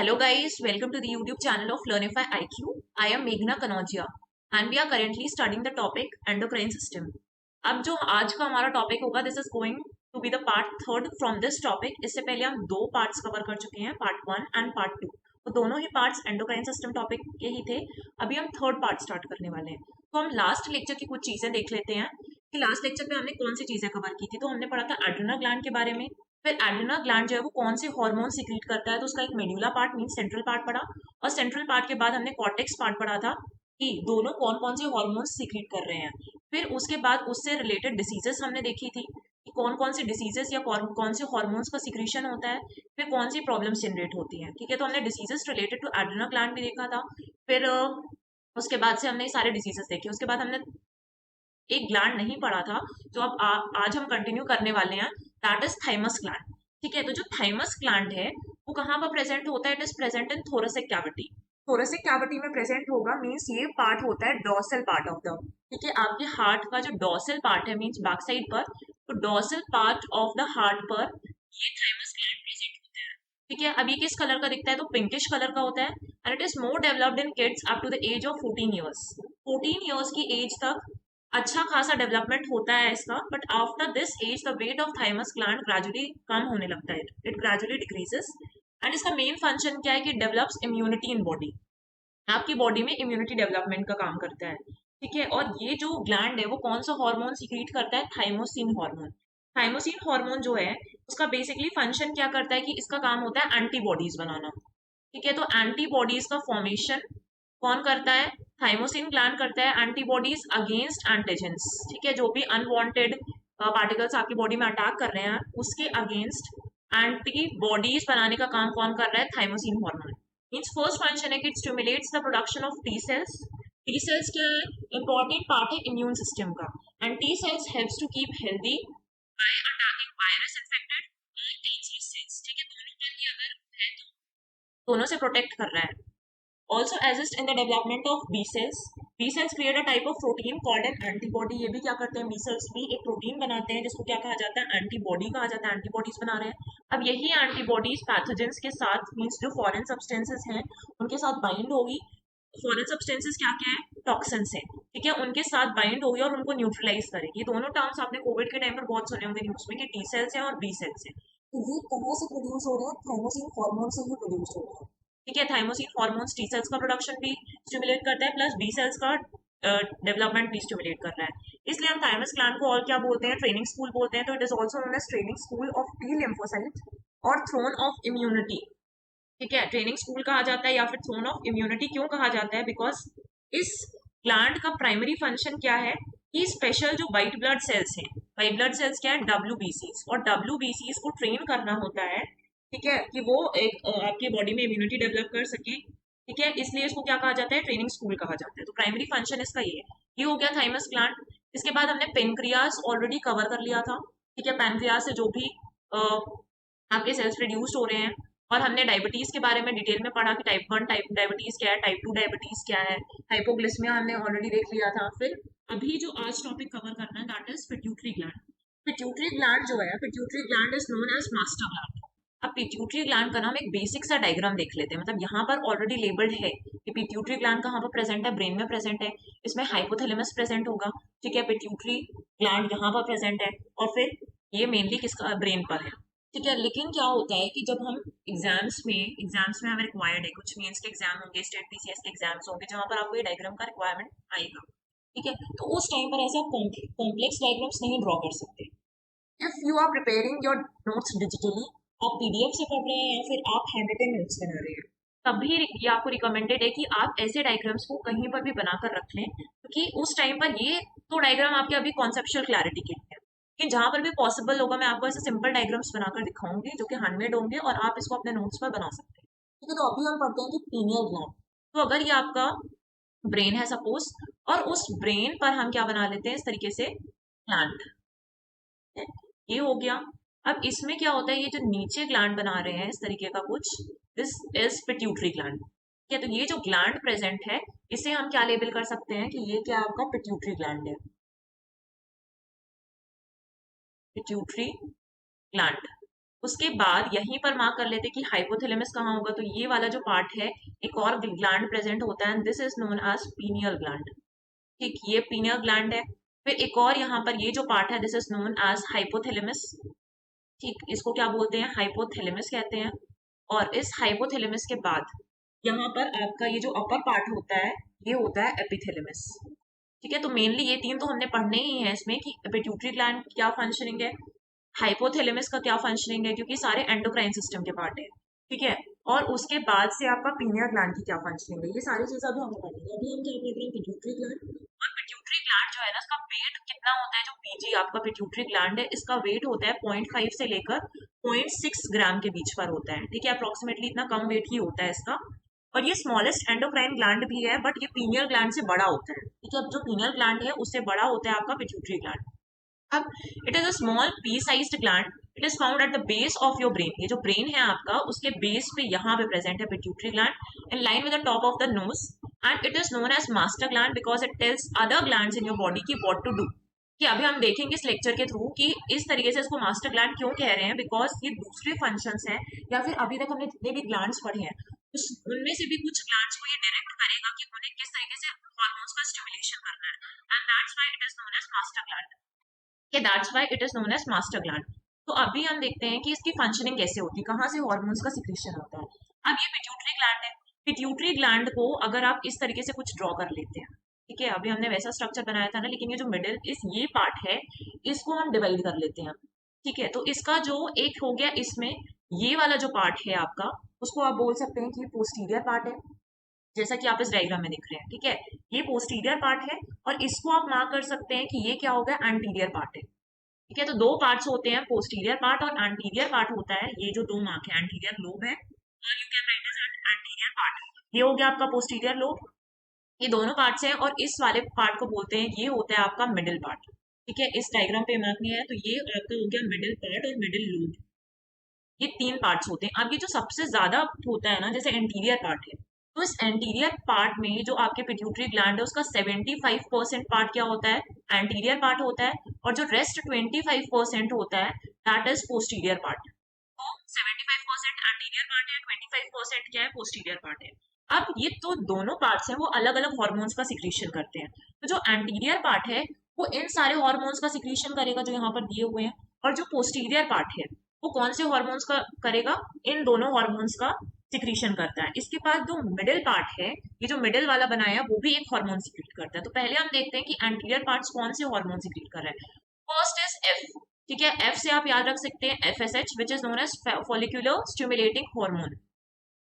Hello guys, welcome to the YouTube channel of Learnify IQ. I am Meghna Kanojia and we are currently studying the topic endocrine system. अब जो आज का हमारा topic होगा this is going to be the part third from this topic. इससे पहले हम दो पार्ट्स कवर कर चुके हैं, पार्ट 1 एंड पार्ट 2. तो दोनों ही पार्ट्स एंडोक्राइन सिस्टम टॉपिक के ही थे. अभी हम थर्ड पार्ट स्टार्ट करने वाले हैं. तो हम लास्ट लेक्चर की कुछ चीजें देख लेते हैं कि लास्ट लेक्चर में हमने कौन सी चीजें कवर की थी. तो हमने पढ़ा था एड्रिनल ग्लैंड के बारे में. फिर एड्रिनल ग्लैंड जो है वो कौन से हार्मोन सीक्रेट करता है, तो उसका एक medulla part mean central part पढ़ा. और सेंट्रल पार्ट के बाद हमने कॉर्टेक्स पार्ट पढ़ा था कि दोनों कौन कौन से हार्मोन्स सीक्रेट कर रहे हैं. फिर उसके बाद उससे रिलेटेड डिसीजेस हमने देखी थी कि कौन कौन सी डिसीजेस या कौन से हार्मोन्स का सिक्रीशन होता है, फिर कौन सी प्रॉब्लम्स जनरेट होती हैं. ठीक है, तो हमने diseases related to adrenal gland भी देखा था. फिर उसके बाद से हमने सारे डिसीजेस देखे. उसके बाद हमने एक ग्लैंड नहीं पढ़ा था जो अब आज हम कंटिन्यू करने वाले हैं, दैट इज थाइमस ग्लैंड. ठीक है, तो जो थाइमस ग्लैंड है वो कहाँ पर प्रेजेंट होता है? It is present in thoracic cavity. Thoracic cavity में प्रेजेंट होगा मींस ये पार्ट होता है डॉर्सल पार्ट ऑफ द. ठीक है, आपके हार्ट का जो डॉर्सल पार्ट है मींस बैक साइड पर, तो dorsal part of the heart पर ये थाइमस ग्लैंड प्रेजेंट होता है. ठीक है, अब ये किस कलर का दिखता है? तो पिंकिश कलर का होता है. And it is more developed in kids up to the age of 14 years. 14 years की एज तक अच्छा खासा डेवलपमेंट होता है इसका. But after this age the weight of thymus gland gradually कम होने लगता है, इट ग्रेजुअली डिक्रीजेस. एंड इसका मेन फंक्शन क्या है कि डेवलप्स इम्यूनिटी इन बॉडी. आपकी बॉडी में इम्यूनिटी डेवलपमेंट का काम करता है. ठीक है, और ये जो ग्लैंड है वो कौन सा हार्मोन सीक्रेट करता है? Thymosin hormone. थाइमोसिन हार्मोन जो है उसका बेसिकली फंक्शन क्या करता है कि इसका काम होता है एंटीबॉडीज बनाना. ठीक है, तो एंटीबॉडीज का फॉर्मेशन कौन करता है? थाइमोसिन ग्लैंड करता है. Antibodies against antigens. ठीक है, जो भी अनवांटेड पार्टिकल्स आपकी बॉडी में अटैक कर रहे हैं उसके अगेंस्ट एंटीबॉडीज बनाने का काम कौन कर रहा है? Thymosin hormone. Means first function है कि it stimulates the production of T cells. T cells क्या है? इंपॉर्टेंट पार्ट है इम्यून सिस्टम का. And T cells helps to keep healthy by attacking virus infected और कैंसरस सेल्स. ठीक है, दोनों पर ही अगर है तो दोनों से प्रोटेक्ट कर रहा है. Also assist in the development of B cells. B cells create a type of protein called an antibody. ये भी क्या करते हैं? B cells भी एक प्रोटीन बनाते हैं जिसको क्या कहा जाता है? एंटीबॉडी कहा जाता है. एंटीबॉडीज बना रहे हैं. अब यही एंटीबॉडीज पैथोजेंस के साथ मींस जो फॉरेन सब्सटेंसेस हैं उनके साथ बाइंड होगी. फॉरेन सब्सटेंसेस क्या क्या है? टॉक्सिन्स है. ठीक है, उनके साथ बाइंड होगी और उनको न्यूट्रलाइज करेगी. दोनों टर्म्स आपने कोविड के टाइम पर बहुत सुने होंगे न्यूज में कि टी सेल्स हैं और बी सेल्स हैं. तो ये कहाँ से प्रोड्यूस हो रहे हैं? थाइमोसिन हार्मोन से ही प्रोड्यूस हो रहे हैं. ठीक है, थाइमोसिन हार्मोन टी सेल्स का प्रोडक्शन भी स्टिमुलेट करता है प्लस बी सेल्स का डेवलपमेंट भी स्टिमुलेट कर रहा है. इसलिए हम थाइमस ग्लैंड को और क्या बोलते हैं? ट्रेनिंग स्कूल बोलते हैं. तो it is also known as training school of T lymphocyte और थ्रोन ऑफ इम्यूनिटी. ठीक है, ट्रेनिंग स्कूल कहा जाता है या फिर थ्रोन ऑफ इम्यूनिटी क्यों कहा जाता है? बिकॉज इस ग्लैंड का प्राइमरी फंक्शन क्या है कि स्पेशल जो व्हाइट ब्लड सेल्स हैं, व्हाइट ब्लड सेल्स क्या है? डब्ल्यूबीसीज. और डब्ल्यूबीसीज को ट्रेन करना होता है. ठीक है, कि वो एक आपकी बॉडी में इम्यूनिटी डेवलप कर सके. ठीक है, इसलिए इसको क्या कहा जाता है? ट्रेनिंग स्कूल कहा जाता है. तो प्राइमरी फंक्शन इसका ये हो गया थाइमस ग्लैंड. इसके बाद हमने पेनक्रियास ऑलरेडी कवर कर लिया था. ठीक है, पेनक्रियास से जो भी आपके सेल्स प्रोड्यूस हो रहे हैं. और हमने डायबिटीज के बारे में डिटेल में पढ़ा कि टाइप 1 टाइप डायबिटीज क्या है, टाइप 2 डायबिटीज क्या है, हाइपोग्लिसमिया हमने ऑलरेडी देख लिया था. फिर अभी जो आज टॉपिक कवर करना है that is pituitary gland. Pituitary gland जो है, pituitary gland is known as master gland. अब पिट्यूटरी ग्लैंड का नाम एक बेसिक सा डायग्राम देख लेते हैं. मतलब यहाँ पर ऑलरेडी लेबल्ड है कि पिट्यूटरी ग्लैंड कहाँ पर प्रेजेंट है? ब्रेन में प्रेजेंट है. इसमें हाइपोथैलेमस प्रेजेंट होगा. ठीक है, पिट्यूटरी ग्लैंड यहाँ पर प्रेजेंट है और फिर ये मेनली किसका? ब्रेन पर है. ठीक है, लेकिन क्या होता है कि जब हम एग्जाम्स में हमें रिक्वायर्ड है, कुछ मेंस के एग्जाम होंगे, स्टेट पीसीएस के एग्जाम्स होंगे जहाँ पर आपको ये डायग्राम का रिक्वायरमेंट आएगा. ठीक है, तो उस टाइम पर ऐसा कॉम्प्लेक्स डायग्राम्स नहीं ड्रॉ कर सकते. If you are preparing your notes digitally, आप पीडीएफ से पढ़ रहे हैं या फिर आप हैंड रिटन नोट्स बना रहे हैं, तभी ये आपको रिकमेंडेड है कि आप ऐसे डायग्राम्स को कहीं पर भी बनाकर रख लें, क्योंकि उस टाइम पर ये तो डायग्राम आपके अभी कॉन्सेप्चुअल क्लैरिटी के लिए है. कि जहां पर भी पॉसिबल होगा मैं आपको ऐसे सिंपल डायग्राम्स बनाकर दिखाऊंगी जो कि हैंडमेड होंगे और आप इसको अपने नोट्स पर बना सकते हैं. ठीक है, तो अभी हम पढ़ते हैं कि पीनियल ग्लैंड. तो अगर ये आपका ब्रेन है सपोज, और उस ब्रेन पर हम क्या बना लेते हैं इस तरीके से? प्लांट. ये हो गया. अब इसमें क्या होता है? ये जो नीचे ग्लैंड बना रहे हैं इस तरीके का कुछ, दिस इज पिट्यूटरी ग्लैंड. ठीक है, तो ये जो ग्लैंड प्रेजेंट है इसे हम क्या लेबल कर सकते हैं कि ये क्या आपका पिट्यूटरी ग्लैंड है? Pituitary gland. उसके बाद यहीं पर मार्क कर लेते हैं कि हाइपोथैलेमस कहाँ होगा, तो ये वाला जो पार्ट है एक और ग्लैंड प्रेजेंट होता है, this is known as pineal gland. ठीक, ये पीनियल ग्लैंड है। फिर एक और यहाँ पर ये जो पार्ट है this is known as hypothalamus. ठीक, इसको क्या बोलते हैं, हाइपोथैलेमस कहते हैं। और इस हाइपोथैलेमस के बाद यहाँ पर आपका ये जो अपर पार्ट होता है ये होता है एपिथैलेमस। ठीक है, तो मेनली ये तीन तो हमने पढ़ने ही है इसमें कि पिट्यूटरी ग्लैंड क्या फंक्शनिंग है, हाइपोथैलेमस का क्या फंक्शनिंग है, क्योंकि सारे एंडोक्राइन सिस्टम के पार्ट है। ठीक है, और उसके बाद से आपका पीनियल ग्लैंड की क्या फंक्शनिंग है, ये सारी चीजें अभी हमें पढ़नी है। अभी हम क्या पढ़ रहे हैं, पिट्यूटरी ग्लैंड। और पिट्यूटरी ग्लैंड जो है ना, इसका वेट कितना होता है, जो पीजी आपका पिट्यूटरी ग्लैंड है इसका वेट होता है 0.5 से लेकर 0.6 ग्राम के बीच पर होता है। ठीक है, अप्रोक्सीमेटली इतना कम वेट ही होता है इसका। और ये स्मॉलेस्ट एंडोक्राइन ग्लैंड भी है, बट ये पीनियल ग्लैंड से बड़ा होता है। ठीक है, अब जो पीनियल ग्लैंड है उससे बड़ा होता है आपका पिट्यूटरी ग्लैंड। अब it is a small P sized gland, it is found at the base of your brain. ये जो ब्रेन है आपका उसके बेस पे यहाँ पे प्रेजेंट है pituitary gland, in line with the top of the nose. And it is known as master gland because it tells other glands in your body की व्हाट टू डू। कि अभी हम देखेंगे इस लेक्चर के थ्रू कि इस तरीके से इसको मास्टर ग्लैंड क्यों कह रहे हैं, बिकॉज ये दूसरे फंक्शंस हैं, या फिर अभी तक हमने जितने भी ग्लैंड्स पढ़े हैं उनमें से भी कुछ ग्लैंड्स को ये डायरेक्ट करेगा कि उन्हें किस तरीके से हार्मोन्स का स्टिमुलेशन करना है, and that's why it is known as master gland. कि that's why it is known as master gland. तो अभी हम देखते हैं कि इसकी फंक्शनिंग कैसे होती है, कहाँ से हार्मोन्स का सिक्रीशन होता है। अब ये पिट्यूटरी ग्लैंड है, पिट्यूटरी ग्लैंड को अगर आप इस तरीके से कुछ ड्रॉ कर लेते हैं, ठीक है, अभी हमने वैसा स्ट्रक्चर बनाया था ना, लेकिन ये जो मिडिल इस ये पार्ट है इसको हम डिवाइड कर लेते हैं। ठीक है, तो इसका जो एक हो गया इसमें ये वाला जो पार्ट है आपका, उसको आप बोल सकते हैं कि पोस्टीरियर पार्ट है, जैसा कि आप इस डायग्राम में दिख रहे हैं। ठीक है, ये पोस्टीरियर पार्ट है, और इसको आप मार्क कर सकते हैं कि ये क्या होगा, एंटीरियर पार्ट है। ठीक है, तो दो पार्ट्स होते हैं, पोस्टीरियर पार्ट और एंटीरियर पार्ट होता है। ये जो दो मार्क है, एंटीरियर लोब है और you can write as anterior part, ये हो गया आपका पोस्टीरियर लोब। ये दोनों पार्ट्स हैं, और इस वाले पार्ट को बोलते हैं, ये होता है आपका मिडिल पार्ट। ठीक है, इस डायग्राम पे मार्क नहीं है, तो ये आपका हो गया मिडिल पार्ट और मिडिल लोब। ये तीन पार्ट्स होते हैं। अब ये जो सबसे ज्यादा होता है ना, जैसे एंटीरियर पार्ट है, तो इस एंटीरियर पार्ट में जो आपके पिट्यूटरी ग्लैंड है उसका 75% पार्ट क्या होता है, एंटीरियर पार्ट होता है, और जो रेस्ट 25% होता है दैट इज पोस्टीरियर पार्ट। तो 75% एंटीरियर पार्ट है, 25% क्या है, पोस्टीरियर पार्ट है। अब ये तो दोनों पार्ट्स हैं वो अलग अलग हॉर्मोन्स का सिक्रीशन करते हैं। तो जो एंटीरियर पार्ट है वो इन सारे हॉर्मोन्स का सिक्रीशन करेगा जो यहाँ पर दिए हुए हैं, और जो पोस्टीरियर पार्ट है वो कौन से हॉर्मोन्स का करेगा, इन दोनों हॉर्मोन्स का सिक्रीशन करता है। इसके बाद जो मिडिल पार्ट है, ये जो मिडिल वाला बनाया वो भी एक हार्मोन सिक्रीट करता है। तो पहले हम देखते हैं कि एंटीरियर पार्ट्स कौन से हार्मोन सिक्रीट कर रहा है। First is F. ठीक है, एफ से आप याद रख सकते हैं FSH which is known as follicular stimulating hormone.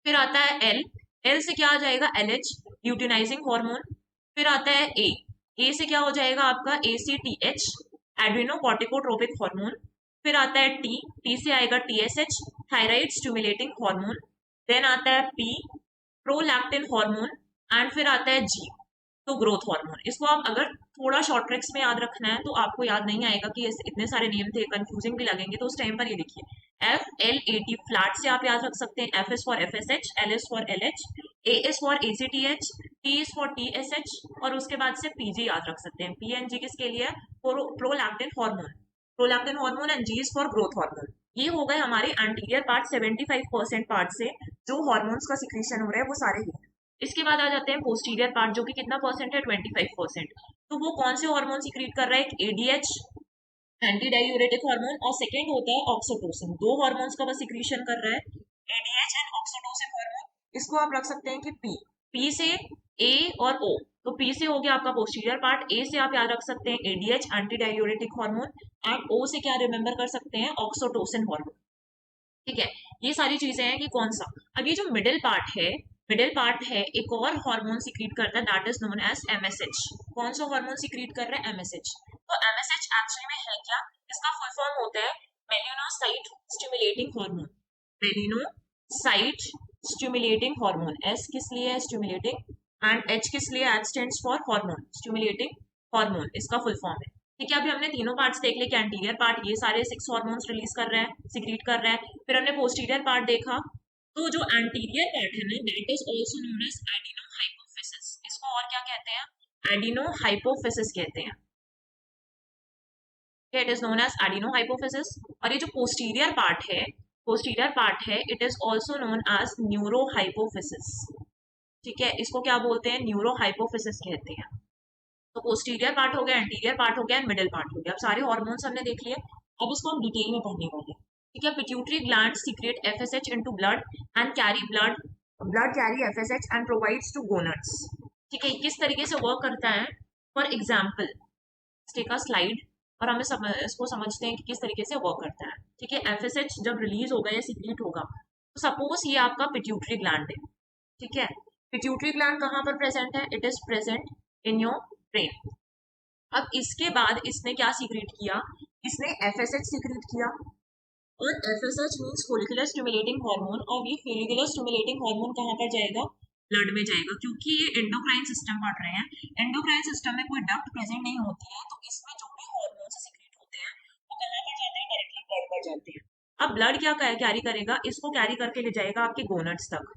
फिर आता है एल, एल से क्या आ जाएगा, एलएच ल्यूटिनाइजिंग हार्मोन। फिर आता है ए, ए से क्या हो जाएगा आपका एसीटीएच एड्रिनो कॉर्टिकोट्रोपिक हार्मोन। फिर आता है टी, टी से आएगा TSH thyroid stimulating hormone. Then आता है पी, प्रोलैक्टिन हार्मोन। एंड फिर आता है जी, तो ग्रोथ हार्मोन। इसको आप अगर थोड़ा शॉर्ट ट्रिक्स में याद रखना है तो आपको याद नहीं आएगा कि इतने सारे नेम थे, कंफ्यूजिंग भी लगेंगे, तो उस टाइम पर ये लिखिए FLAT, फ्लैट से आप याद रख सकते हैं, F is for FSH, L is for LH, A is for ACTH, T is for TSH, और उसके बाद से PG याद रख सकते हैं। PNG किसके लिए, prolactin hormone, prolactin hormone, and G is for growth hormone. ये हो गए हमारे एंटीरियर पार्ट, 75% पार्ट से जो हार्मोन्स का सिक्रीशन हो रहा है वो सारे ही। इसके बाद आ जाते हैं पोस्टीरियर पार्ट, जो कि कितना परसेंट है, 25%। तो वो कौन से हार्मोन सिक्रीट कर रहा है, एक एडीएच एंटी डायूरेटिक हार्मोन, और सेकंड होता है ऑक्सीटोसिन। दो हार्मोन्स का बस सिक्रीशन कर रहा है, एडीएच एंड ऑक्सीटोसिन हार्मोन। इसको आप रख सकते हैं कि पी, पी से ए और ओ, तो पी से हो गया आपका पोस्टीरियर पार्ट, ए से आप याद रख सकते हैं ADH anti diuretic hormone, and O से क्या रिमेंबर कर सकते हैं, ऑक्सीटोसिन हार्मोन। ठीक है, ये सारी चीजें हैं कि कौन सा। अब ये जो मिडिल पार्ट है, मिडिल पार्ट है एक और हार्मोन सिक्रीट करता है that is known as MSH. कौन सा हार्मोन सिक्रीट कर रहा है, एमएसएच। तो एमएसएच एक्चुअली में है क्या, इसका फुल फॉर्म होता है melanocyte stimulating hormone. Melanocyte stimulating hormone, S किस लिए है, स्टिमुलेटिंग, एंड एच किस लिए, H stands for hormone, stimulating hormone इसका फुल फॉर्म है। ठीक है, अभी हमने तीनों पार्ट्स देख लिए कि एंटीरियर पार्ट ये सारे 6 हार्मोन्स रिलीज कर रहा है, सिक्रीट कर रहा है। फिर हमने पोस्टीरियर पार्ट देखा, तो जो एंटीरियर पार्ट है ना that is also known as adenohypophysis. इसको और क्या कहते हैं, एडिनोहाइपोफिसिस कहते हैं। It is known as adenohypophysis. और ये जो पोस्टीरियर पार्ट है पोस्टीरियर पार्ट है, it is also known as neurohypophysis. ठीक है, इसको क्या बोलते हैं? न्यूरोहाइपोफिसिस कहते हैं। तो पोस्टीरियर पार्ट हो गया, एंटीरियर पार्ट हो गया, मिडिल पार्ट हो गया। अब सारे हॉर्मोन्स हमने देख लिए, अब इसको हम डिटेल में पढ़ने वाले हैं। ठीक है, pituitary gland secrete FSH into blood and carry blood carry FSH and provides to gonads. ठीक है, किस तरीके से वर्क करता है? For example take a slide और हमें इसको समझते हैं कि किस तरीके से वर्क करता है। ठीक है, एफएसएच जब रिलीज होगा या सीक्रेट होगा, तो सपोज ये आपका पिट्यूटरी ग्लैंड है। ठीक है, पिट्यूटरी ग्लैंड कहाँ पर प्रेजेंट है? It is present in your brain. अब इसके बाद इसने क्या सीक्रेट किया? इसने एफएसएच सीक्रेट किया, और FSH means follicular stimulating hormone, और ये फोलिकुलर स्टिमुलेटिंग हार्मोन कहाँ पर जाएगा? ब्लड में जाएगा, क्योंकि ये एंडोक्राइन सिस्टम पढ़ रहे हैं। एंडोक्राइन सिस्टम में कोई डक्ट प्रेजेंट नहीं होती है, तो इसमें जो भी हार्मोन सीक्रेट होते हैं वो कहाँ पर जाते हैं? डायरेक्टली ब्लड पर जाते हैं। अब ब्लड क्या कैरी करेगा? इसको कैरी करके ले जाएगा आपके गोनट्स तक।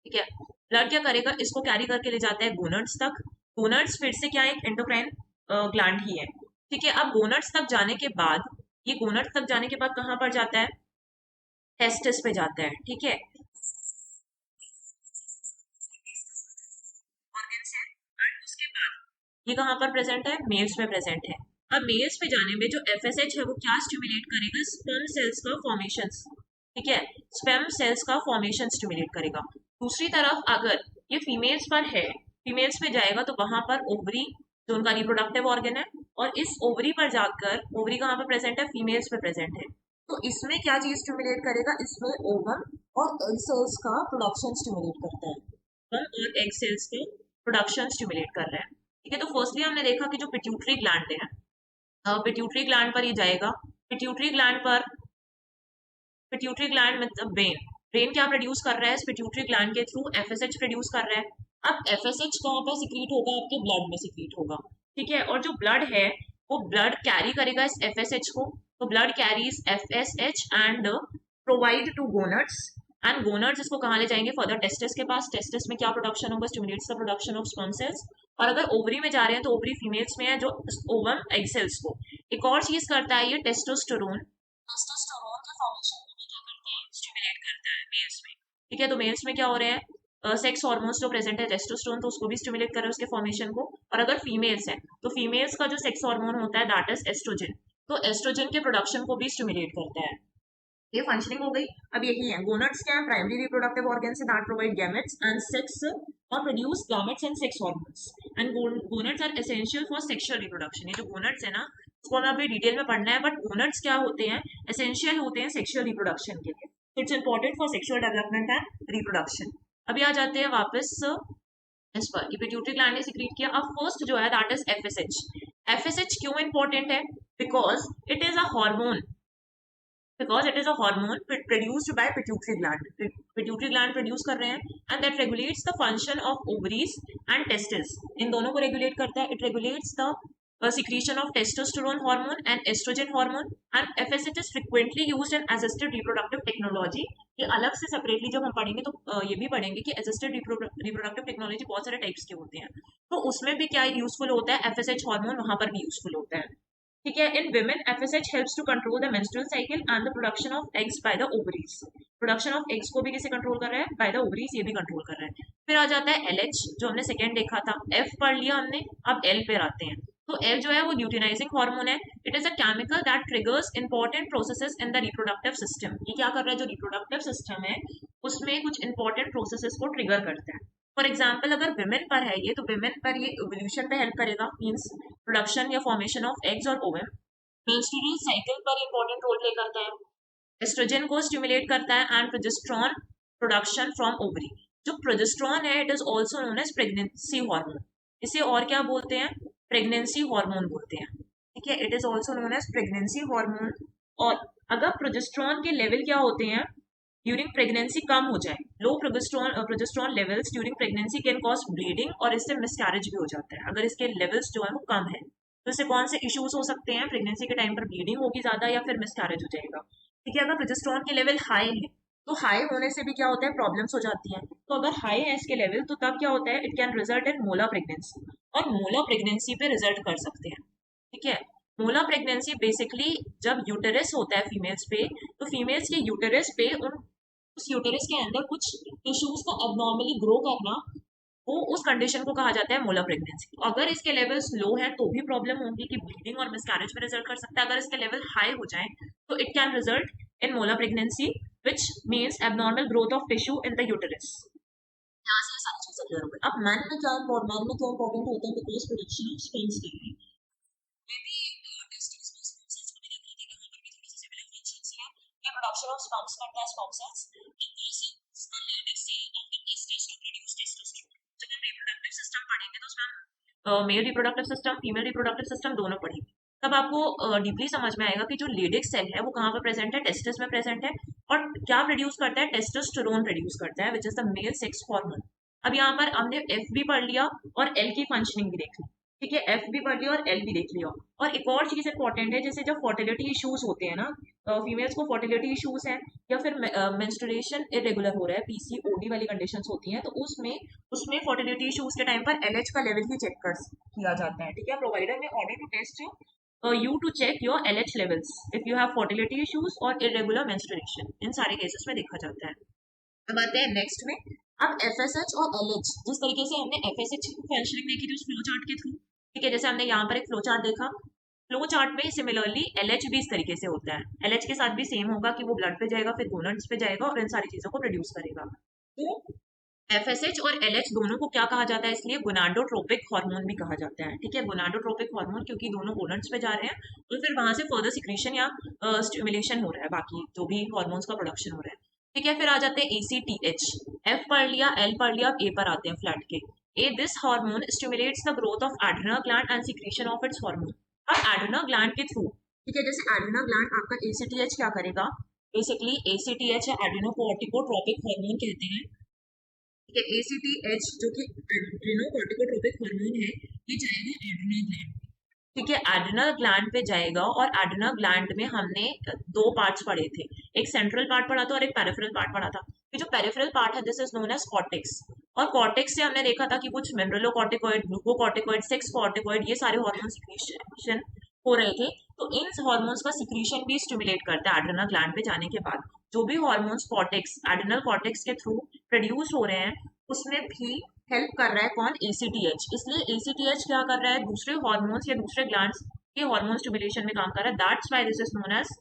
ठीक है, ब्लड क्या करेगा? इसको कैरी करके ले जाता है गोनट्स तक। गोनट्स फिर से क्या है? एक एंडोक्राइन ग्लैंड ही है। ठीक है, अब गोनट्स तक जाने के बाद, ये गोनट्स तक जाने के बाद कहाँ पर जाता है? टेस्टिस पे जाता है। ठीक है, organs है, and उसके बाद ये कहाँ पर प्रेजेंट है? मेल्स में प्रेजेंट है। अब मेल्स पे जाने में जो एफएसएच है वो क्या स्टिमुलेट करेगा? स्पर्म सेल्स का फॉर्मेशन। ठीक है, स्पर्म सेल्स का फॉर्मेशन स्टिमुलेट करेगा। दूसरी तरफ अगर ये फीमेल्स पर है, फीमेल्स पे जाएगा तो वहां पर ओवरी, जो उनका रिप्रोडक्टिव ऑर्गन है, और इस ओवरी पर जाकर, ओवरी कहाँ पर प्रेजेंट है? फीमेल्स पे प्रेजेंट है। तो इसमें क्या चीज स्टिमुलेट करेगा? इसमें ओवम और एग सेल्स का प्रोडक्शन स्टिमुलेट करता है। ओवम और एग सेल्स का प्रोडक्शन स्टिमुलेट कर रहा है। ठीक है, तो फर्स्टली हमने देखा कि जो पिट्यूटरी ग्लैंड है, पिट्यूटरी ग्लैंड पर ये जाएगा। पिट्यूटरी ग्लैंड पर, पिट्यूटरी ग्लैंड मतलब ब्रेन, ब्रेन क्या प्रोड्यूस कर रहा है? इस पिट्यूटरी ग्लैंड के थ्रू एफएसएच प्रोड्यूस कर रहा है। अब एफएसएच कहाँ पर सीक्रेट होगा? आपके ब्लड में सीक्रेट होगा। ठीक है, और जो ब्लड है वो ब्लड कैरी करेगा इस एफएसएच को, तो blood carries FSH and provide to gonads, and gonads इसको कहाँ ले जाएंगे? फर्दर टेस्टिस के पास। टेस्टिस में क्या प्रोडक्शन होगा? Stimulates the production of sperm cells. और अगर ओवरी में जा रहे हैं तो ओवरी फीमेल्स में है, जो ओवम एग सेल्स को। एक और चीज करता है ये, टेस्टोस्टेरोन। टेस्टोस्टेरोन का फॉर्मेशन स्टिमुलेट करता है मेल्स में। ठीक है, तो मेल्स में क्या हो रहे हैं? सेक्स हार्मोन्स जो प्रेजेंट है टेस्टोस्टेरोन, तो उसको भी स्टिमुलेट कर रहा है उसके फॉर्मेशन को। और अगर फीमेल्स है तो फीमेल्स का जो सेक्स हार्मोन होता है दैट इज एस्ट्रोजन, तो एस्ट्रोजन के प्रोडक्शन को भी स्टिमुलेट करता है। ये फंक्शनिंग हो गई। अब यही है, गोनट्स क्या है? Primary reproductive organs that provide gametes and sex और produce gametes and sex hormones, and gonads are essential for sexual reproduction. ये जो गोनट्स है ना, उसको हमें अभी डिटेल में पढ़ना है, बट गोनट्स क्या होते हैं? एसेंशियल होते हैं सेक्सुअल रिप्रोडक्शन के लिए। It's important for sexual development and reproduction. अभी आ जाते हैं वापस इस पर, पिट्यूटरी ग्लैंड ने सीक्रेट किया। अब फर्स्ट जो है दैट इज एफएसएच। एफएसएच क्यों इंपॉर्टेंट है? Because it is a hormone, because it is a hormone produced by pituitary gland. Pituitary gland produce कर रहे हैं, and that regulates the function of ovaries and testes. इन दोनों को regulate करता है. It regulates the secretion of testosterone hormone and estrogen hormone, and FSH is frequently used in assisted reproductive technology. ये अलग से separately जब हम पढ़ेंगे तो ये भी पढ़ेंगे कि assisted reproductive technology बहुत सारे types के होते हैं, तो उसमें भी क्या useful होता है? FSH hormone वहां पर भी useful होता है। ठीक है, in women FSH helps to control the menstrual cycle and the production of eggs by the ovaries. Production of eggs को भी किसे कंट्रोल कर रहा है? बाय द ओवरीज, ये भी कंट्रोल कर रहा है। फिर आ जाता है एलएच, जो हमने सेकंड देखा था। एफ पढ़ लिया हमने, अब एल पे आते हैं। तो एल जो है वो ल्यूटिनाइजिंग हार्मोन है। It is a chemical that triggers important processes in the reproductive system. ये क्या कर रहा है? जो रिप्रोडक्टिव सिस्टम है उसमें कुछ इंपॉर्टेंट प्रोसेसेस को ट्रिगर करता है। फॉर एग्जाम्पल अगर विमेन पर है ये, तो विमेन पर ये इवोल्यूशन पे हेल्प करेगा, मीन्स प्रोडक्शन या फॉर्मेशन ऑफ एग्स और ओवम। मेंस्ट्रुअल साइकिल पर इंपॉर्टेंट रोल प्ले करता है, एस्ट्रोजन को स्टिमुलेट करता है, and progesterone production from ovary. जो प्रोजेस्टेरॉन है it is also known as pregnancy hormone. इसे और क्या बोलते हैं? प्रेगनेंसी हार्मोन बोलते हैं। ठीक है, it is also known as pregnancy hormone. और अगर प्रोजेस्टेरॉन के लेवल क्या होते हैं ड्यूरिंग प्रेगनेंसी कम हो जाए, low progesterone levels during pregnancy can cause bleeding, और इससे मिसकैरेज भी हो जाता है अगर इसके लेवल्स जो है वो कम है। तो इससे कौन से इश्यूज हो सकते हैं? प्रेगनेंसी के टाइम पर ब्लीडिंग होगी ज्यादा, या फिर मिसकैरेज हो जाएगा। ठीक है, अगर प्रोजेस्टेरॉन के लेवल हाई है तो हाई होने से भी क्या होता है? प्रॉब्लम्स हो जाती हैं। तो अगर हाई है इसके लेवल तो तब क्या होता है? इट कैन रिजल्ट इन मोला प्रेगनेंसी, और मोला प्रेगनेंसी पे रिजल्ट कर सकते हैं। ठीक है, मोला प्रेगनेंसी बेसिकली जब यूटेरस होता है फीमेल्स पे, तो फीमेल्स के यूटेरस पे उस यूटेरस के अंदर कुछ टिश्यूज का अबनॉर्मली ग्रो करना, वो उस कंडीशन को कहा जाता है मोला प्रेगनेंसी। तो अगर इसके लेवल्स लो हैं तो भी प्रॉब्लम होगी कि ब्लीडिंग और मिसकैरेज में रिजल्ट कर सकता है। अगर इसके लेवल हाई हो जाए तो इट कैन रिजल्ट इन मोला pregnancy, which means abnormal growth of tissue in the uterus. यहाँ से ये सारी चीजें क्लियर हो गई। अब मैन में क्या इंपॉर्टेंट होता है, बिकॉज प्रोडक्शन ऑफ स्पर्म्स के लिए मे बी टेस्टिस में स्पर्म सेल्स को भी देख लेते हैं, यहाँ पर भी थोड़ी सी सिमिलर फंक्शंस है। ये प्रोडक्शन ऑफ स्पर्म्स करता है, sperm cells, and this is a latex cell of the testes to produce testosterone। जब हम रिप्रोडक्टिव सिस्टम पढ़ेंगे तो उसमें हम male reproductive system, female reproductive system दोनों पढ़ेंगे। तब आपको डीपली समझ में आएगा कि जो लेडिक सेल है वो कहाँ पर प्रेजेंट है, टेस्टिस में प्रेजेंट है, और क्या प्रोड्यूस करता है, टेस्टोस्टेरोन प्रोड्यूस करता है, which is the male sex hormone. अब यहाँ पर हमने एफ भी पढ़ लिया और एल की फंक्शनिंग भी देख ली, ठीक है, एफ भी पढ़ लिया और एल भी देख लिया। और एक और चीज इंपॉर्टेंट है, जैसे जब फर्टिलिटी इश्यूज होते हैं ना, फीमेल्स को फर्टिलिटी इश्यूज हैं या फिर मेंस्ट्रुएशन इरेगुलर हो रहा है, पीसीओडी वाली कंडीशंस होती हैं, तो उसमें उसमें फर्टिलिटी इश्यूज के टाइम पर एलएच का लेवल भी चेक कर किया जाता है, ठीक है। प्रोवाइडर में order to test you to check your LH levels if you have fertility issues or irregular menstruation, इन सारे केसेस में देखा जाता है। अब आते हैं नेक्स्ट में। अब FSH और LH, जिस तरीके से हमने FSH की फंक्शनिंग देखी थी उस फ्लो चार्ट के थ्रू, ठीक है, जैसे हमने यहाँ पर एक फ्लो चार्ट देखा, फ्लो चार्ट में सिमिलरली LH भी इस तरीके से होता है। LH के साथ भी सेम होगा कि वो ब्लड पे जाएगा, फिर गोनाड्स पे जाएगा और इन सारी चीजों को प्रोड्यूस करेगा। तो FSH और LH दोनों को क्या कहा जाता है, इसलिए गोनाडोट्रोपिक हार्मोन भी कहा जाता है, ठीक है, गोनाडोट्रोपिक हार्मोन, क्योंकि दोनों गोनाड्स पे जा रहे हैं और फिर वहां से फर्दर सिक्रीशन या स्टिमुलेशन हो रहा है, बाकी जो भी हार्मोन्स का प्रोडक्शन हो रहा है, ठीक है। फिर आ जाते हैं ACTH, F पढ़ लिया, L पढ़ लिया, अब A पर आते हैं फ्लैट के। A this hormone stimulates the growth of adrenal gland and secretion of its hormone. अब एड्रिनल ग्लैंड के थ्रू, ठीक है, जैसे एड्रिनल ग्लैंड आपका ACTH क्या करेगा, बेसिकली ACTH है एड्रिनोकोर्टिकोट्रोपिक हार्मोन कहते हैं, ठीक है। ACTH जो कि एड्रिनोकोर्टिकोट्रोपिक हार्मोन है, ये जाएगा एड्रिनल ग्लैंड, ठीक है, एड्रिनल ग्लैंड पे जाएगा। और एड्रिनल ग्लैंड में हमने दो पार्ट्स पढ़े थे, एक सेंट्रल पार्ट पढ़ा था और एक पेरिफेरल पार्ट पढ़ा था। ये जो पेरिफेरल पार्ट है this is known as cortex, और कॉर्टेक्स से हमने देखा था कि कुछ मिनरलोकॉर्टिकॉइड, ग्लूकोकॉर्टिकॉइड, सेक्स कॉर्टिकॉइड, ये सारे हार्मोन सिक्रीशन हो रहे थे। तो इन हार्मोन्स का सिक्रीशन भी स्टिमुलेट करता है एड्रिनल ग्लैंड पे जाने के बाद। जो भी हार्मोन्स कॉर्टेक्स, एड्रिनल कॉर्टेक्स के थ्रू प्रोड्यूस हो रहे हैं, उसमें भी हेल्प कर रहा है कौन, ACTH। इसलिए ACTH क्या कर रहा है, दूसरे हार्मोन्स या दूसरे ग्लैंड्स के हार्मोन स्टिमुलेशन में काम कर रहा है। That's why this is known as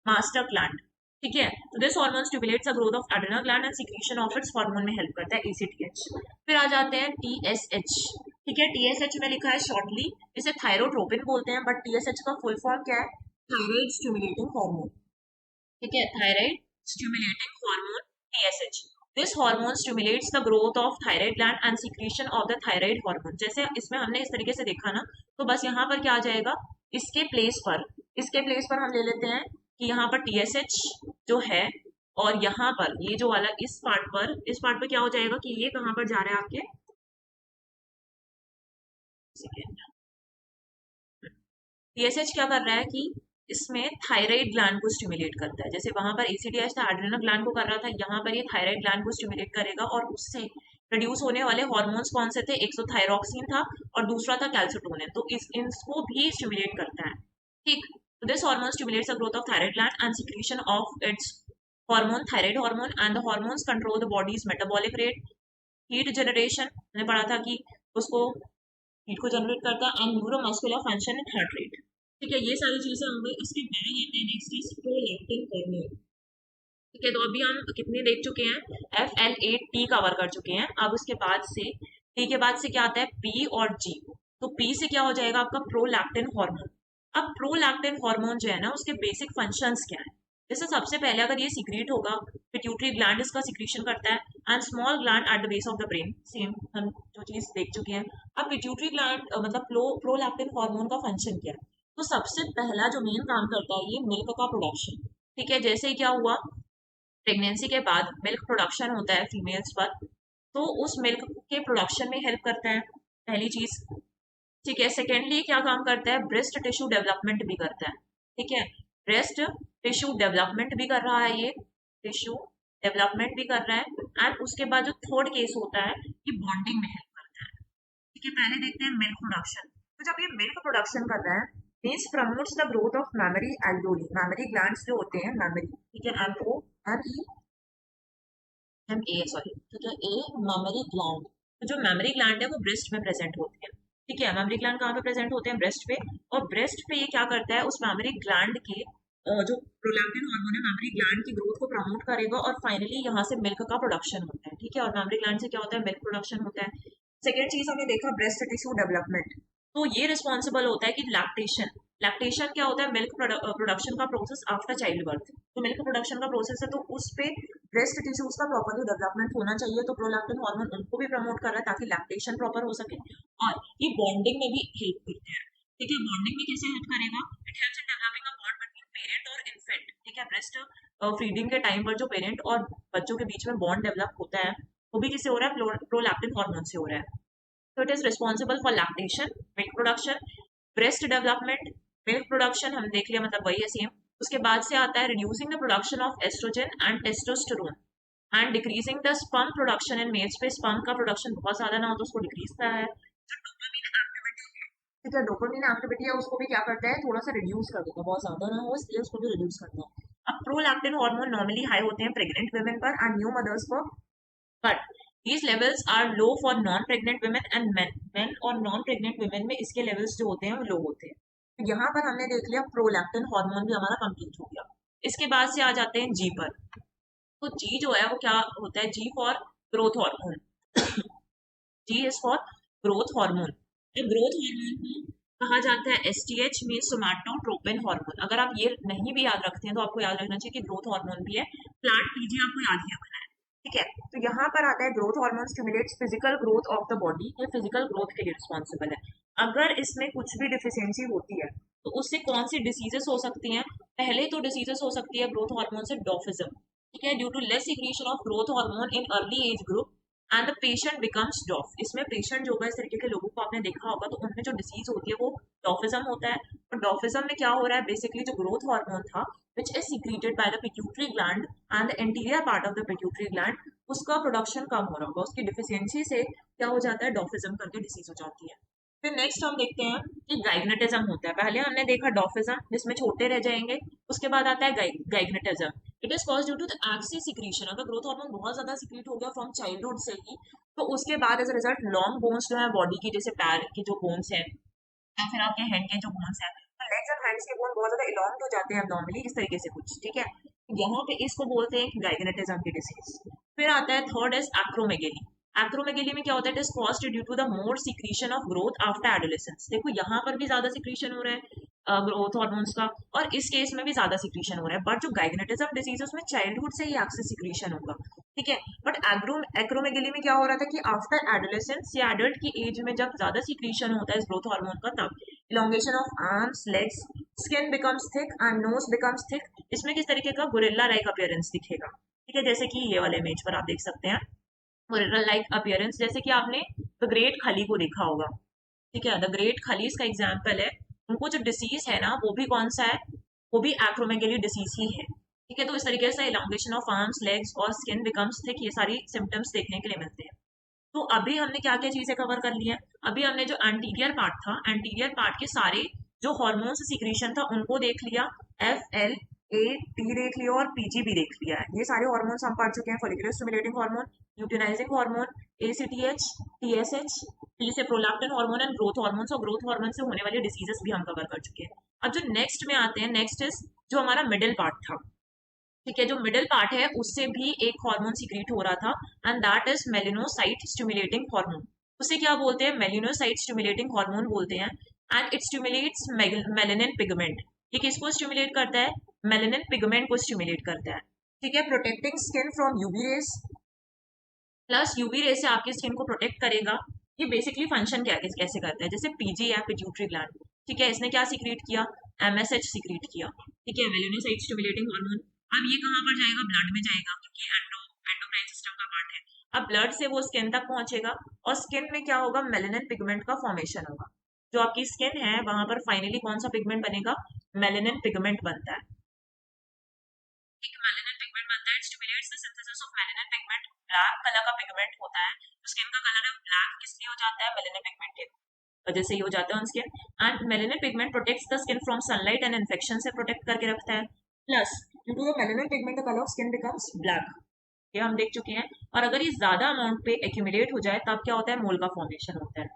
master gland, ठीक है। तो this hormone stimulates the growth of adrenal gland and secretion of its hormone में हेल्प करता है ACTH। फिर आ जाते हैं TSH, ठीक है, TSH में लिखा है शॉर्टली, इसे थायरोट्रोपिन बोलते हैं, बट TSH का फुल फॉर्म क्या है, थायराइड स्टिमुलेटिंग हार्मोन, ठीक है, thyroid stimulating hormone TSH। This hormone stimulates the growth of thyroid gland and secretion of the thyroid hormone. जैसे इसमें हमने इस तरीके से देखा ना, तो बस यहाँ पर क्या आ जाएगा, इसके प्लेस पर, इसके प्लेस पर हम ले लेते हैं कि यहाँ पर TSH जो है, और यहाँ पर ये जो वाला इस पार्ट पर क्या हो जाएगा कि ये कहाँ पर जा रहा है आपके, TSH क्या कर रहा है कि इसमें थायराइड ग्लैंड को स्टिमुलेट करता है। जैसे वहां पर ACTH था, एड्रिनल ग्लैंड को कर रहा था, यहाँ पर ये थायराइड ग्लैंड को स्टिमुलेट करेगा और उससे प्रोड्यूस होने वाले हार्मोन्स कौन से थे, एक तो थायरॉक्सिन था और दूसरा था कैल्सिटोनिन, तो इसको भी स्टिमुलेट करता है, ठीक। This hormone stimulates the growth of thyroid gland and secretion of its hormone, thyroid hormone, and the hormones control the bodies metabolic rate, heat generation, मैंने पढ़ा था कि उसको हीट को जनरेट करता है, and neuromuscular function and heart rate, ठीक है। ये सारी चीजें हो गई। उसके बाद आते हैं नेक्स्ट इज प्रोलैक्टिन हार्मोन, ठीक है। तो अभी हम कितने देख चुके हैं, FL8T कवर कर चुके हैं। अब उसके बाद से T के बाद से क्या आता है, P और G। तो P से क्या हो जाएगा आपका प्रोलैक्टिन हार्मोन। अब प्रोलैक्टिन हार्मोन जो है ना, उसके बेसिक फंक्शंस क्या है, जैसे सबसे पहले अगर ये सिक्रीट होगा, पिट्यूटरी ग्लैंड इसका सिक्रीशन करता है, and small gland at the base of the brain, same हम जो चीज देख चुके हैं। अब पिट्यूटरी ग्लैंड मतलब प्रोलैक्टिन हार्मोन का फंक्शन क्या है, तो सबसे पहला जो मेन काम करता है ये मिल्क का प्रोडक्शन, ठीक है। जैसे ही क्या हुआ, प्रेगनेंसी के बाद मिल्क प्रोडक्शन होता है फीमेल्स पर, तो उस मिल्क के प्रोडक्शन में हेल्प करता है, पहली चीज, ठीक है। सेकेंडली क्या काम करता है, ब्रेस्ट टिश्यू डेवलपमेंट भी करता है, ठीक है, ब्रेस्ट टिश्यू डेवलपमेंट भी कर रहा है, ये टिश्यू डेवलपमेंट भी कर रहा है। एंड उसके बाद जो थर्ड केस होता है, ये बॉन्डिंग में हेल्प करता है, ठीक है। पहले देखते हैं मिल्क प्रोडक्शन। तो जब ये मिल्क प्रोडक्शन कर रहा है, means promotes the growth of memory alveoli, memory glands जो होते हैं, मैमरी, ठीक है, MOME सॉरी, ठीक है, मेमोरी ग्लैंड। तो जो मेमोरी ग्लैंड है वो ब्रेस्ट में प्रेजेंट होती है, ठीक है। मेमोरी ग्लैंड कहाँ पे प्रेजेंट होते हैं? ब्रेस्ट पे। और ब्रेस्ट पे ये क्या करता है, उस मेमोरी ग्लैंड के जो प्रोलैक्टिन हार्मोन है मेमोरी ग्लैंड की ग्रोथ को प्रमोट करेगा, और फाइनली यहाँ से मिल्क का प्रोडक्शन होता है, ठीक है। और मेमोरी ग्लैंड से क्या होता है? मिल्क प्रोडक्शन होता है। सेकेंड चीज हमने देखा ब्रेस्ट टिश्यू डेवलपमेंट। तो ये रिस्पॉन्सिबल होता है कि लैक्टेशन, लैक्टेशन क्या होता है? मिल्क प्रोडक्शन का प्रोसेस आफ्टर चाइल्ड बर्थ। तो मिल्क प्रोडक्शन का प्रोसेस है, तो उस पे ब्रेस्ट टिश्यूज का प्रॉपरली डेवलपमेंट होना चाहिए। तो प्रोलैक्टिन हार्मोन उनको भी प्रमोट कर रहा है ताकि लैक्टेशन प्रॉपर हो सके, और ये बॉन्डिंग में भी हेल्प करते हैं, ठीक है। बॉन्डिंग में कैसे हेल्प करेगा? It helps in developing a bond between parent और इन्फेंट, ठीक है। ब्रेस्ट फीडिंग के टाइम पर जो पेरेंट और बच्चों के बीच में बॉन्ड डेवलप होता है, वो भी किससे हो रहा है? प्रोलैक्टिन हार्मोन से हो रहा है। So it is responsible for lactation, milk production, breast development, milk production हम देख लिया, मतलब वही है सेम। उसके बाद से आता है reducing the production of estrogen and testosterone and decreasing the sperm production in males। पे sperm का production बहुत ज्यादा ना हो तो उसको डिक्रीज करता है। जो डोपामिन एक्टिविटी है, ठीक है, डोपामिन एक्टिविटी है उसको भी क्या करता है? थोड़ा सा रिड्यूस कर देता है, बहुत ज्यादा ना हो इसलिए उसको भी रिड्यूस करता है। अब प्रोलैक्टिन हार्मोन नॉर्मली हाई होते हैं प्रेग्नेंट वुमेन पर एंड न्यू मदर्स पर, but these levels are low for non-pregnant women and men। men और non-pregnant women में इसके levels जो होते हैं वो low होते हैं। तो यहाँ पर हमने देख लिया प्रोलैक्टिन हार्मोन भी हमारा कंप्लीट हो गया। इसके बाद से आ जाते हैं जी पर। तो जी जो है वो क्या होता है? G for growth hormone. G is for growth hormone. तो ग्रोथ हार्मोन को कहा जाता है एसटीएच मीन सोमैटोट्रोपिन हार्मोन। अगर आप ये नहीं भी याद रखते हैं तो आपको याद रखना चाहिए कि ग्रोथ हार्मोन भी है। प्लांट पीजी आपको याद ही रखना है, ठीक है। तो यहाँ पर आता है growth hormone stimulates physical growth of the body, ये फिजिकल ग्रोथ के लिए रिस्पॉन्सिबल है। अगर इसमें कुछ भी डिफिशियंसी होती है तो उससे कौन सी डिसीजेस हो सकती हैं? पहले तो डिसीजेस हो सकती है ग्रोथ हार्मोन से डॉफिज्म, ठीक है, due to less secretion of growth hormone in early age group and the patient becomes dwarf. इसमें पेशेंट जो है इस तरीके के लोगों को आपने देखा होगा, तो उनमें जो डिसीज होती है वो डॉफिज्म होता है। और डॉफिज्म में क्या हो रहा है? बेसिकली जो ग्रोथ हार्मोन था which is secreted by the pituitary gland and the anterior part of the pituitary gland, उसका प्रोडक्शन कम हो रहा होगा, उसकी डिफिशियंसी से क्या हो जाता है? डॉफिज्म करके डिसीज हो जाती है। फिर नेक्स्ट हम देखते हैं कि गाइग्नेटिज्म होता है। पहले हमने देखा डॉफिज्म जिसमें छोटे रह जाएंगे, उसके बाद आता है gigantism. It is cause due to the excess secretion. अगर ग्रोथ हार्मोन बहुत ज्यादा सिक्रीट हो गया फ्रॉम चाइल्डहुड से ही, तो उसके बाद as a result long bones जो है बॉडी की, जैसे पैर के जो बोन्स है या फिर आपके हैंड के जो बोन्स है, तो लेग्स एंड हैंड्स के बोन बहुत ज्यादा इलॉन्ग हो जाते हैं नॉर्मली इस तरीके से कुछ, ठीक है। यहाँ पे इसको बोलते हैं गाइग्नेटिज्म की डिसीज। फिर आता है थर्ड इज एक्रोमेगेली। एक्रोमेगेली में क्या होता है? It is caused due to the more secretion of growth after adolescence. देखो यहाँ पर भी ज्यादा सिक्रीशन हो रहा है ग्रोथ हार्मोन्स का, और इस केस में भी ज्यादा सिक्रीशन हो रहा है। बट जो गाइग्नेटिज्म डिसीज है उसमें चाइल्डहुड से ही एक्सेस सिक्रीशन होगा, ठीक है। बट एक्रोमेगेली में क्या हो रहा था कि आफ्टर एडोलेसेंस या एडल्ट की एज में जब ज्यादा सिक्रीशन होता है इस ग्रोथ हार्मोन का, तब elongation of arms, legs, skin becomes thick and nose becomes thick। इसमें किस तरीके का गोरिल्ला लाइक अपीयरेंस दिखेगा, ठीक है, जैसे कि ये वाले इमेज पर आप देख सकते हैं गोरिल्ला लाइक अपीयरेंस। जैसे कि आपने द ग्रेट खली को देखा होगा, ठीक है, द ग्रेट खली इसका एग्जाम्पल है। उनको जो डिसीज है ना वो भी कौन सा है? वो भी एक्रोमेगेली डिसीज ही है, ठीक है। तो इस तरीके से elongation ऑफ आर्म्स, लेग्स और स्किन बिकम्स थिक, ये सारी सिम्टम्स देखने के लिए मिलते हैं। तो अभी हमने क्या क्या चीजें कवर कर ली है? अभी हमने जो एंटीरियर पार्ट था, एंटीरियर पार्ट के सारे जो हॉर्मोन्स सिक्रीशन था उनको देख लिया, FLA T देख लिया और PG भी देख लिया है। ये सारे हॉर्मोन्स हम पढ़ चुके हैं। Follicular stimulating hormone, luteinizing hormone, ACTH, TSH, फिर से prolactin hormone and growth hormones, और ग्रोथ हार्मोन से होने वाली डिसीजेस भी हम कवर कर चुके हैं। अब जो नेक्स्ट में आते हैं, नेक्स्ट इज जो हमारा मिडिल पार्ट था, ठीक है, जो मिडिल पार्ट है उससे भी एक हार्मोन सीक्रेट हो रहा था and that is melanocyte stimulating hormone. उसे क्या बोलते हैं? मेलिनोसाइट स्टिमुलेटिंग हार्मोन बोलते हैं। And it stimulates melanin pigment. ये किसको स्टिमुलेट करता है? मेलेनिन पिगमेंट को स्टिमुलेट करता है, ठीक है। Protecting skin from UV rays, plus UV ray से आपकी स्किन को प्रोटेक्ट करेगा। ये बेसिकली फंक्शन क्या कैसे करता है? जैसे पीजी है पिट्यूटरी ग्लैंड, ठीक है, इसने क्या सीक्रेट किया? MSH सीक्रेट किया, ठीक है, मेलानोसाइट स्टिमुलेटिंग हार्मोन। अब ये कहाँ पर जाएगा? ब्लड में जाएगा, क्योंकि एंडोक्राइन सिस्टम का पार्ट है। अब ब्लड से वो स्किन तक पहुंचेगा और स्किन में क्या होगा? मेलेनिन पिगमेंट का फॉर्मेशन होगा। जो आपकी स्किन है वहां पर फाइनली कौन सा पिगमेंट बनेगा? मेलेनिन पिगमेंट बनता है, ठीक है, मेलानिन पिगमेंट बनता है। It stimulates the synthesis of melanin pigment. Black colour का पिगमेंट होता है, तो स्किन का कलर है ब्लैक, इसलिए हो जाता है मेलानिन पिगमेंटेड। वजह से ही हो जाता है on skin. And melanin pigment protects the skin from sunlight and infection से प्रोटेक्ट करके रखता है। Plus due to the melanin pigment the colour of skin becomes black, ये हम देख चुके हैं। और अगर ये ज्यादा अमाउंट पे एक्यूमुलेट हो जाए तब क्या होता है, मोल का फॉर्मेशन होता है।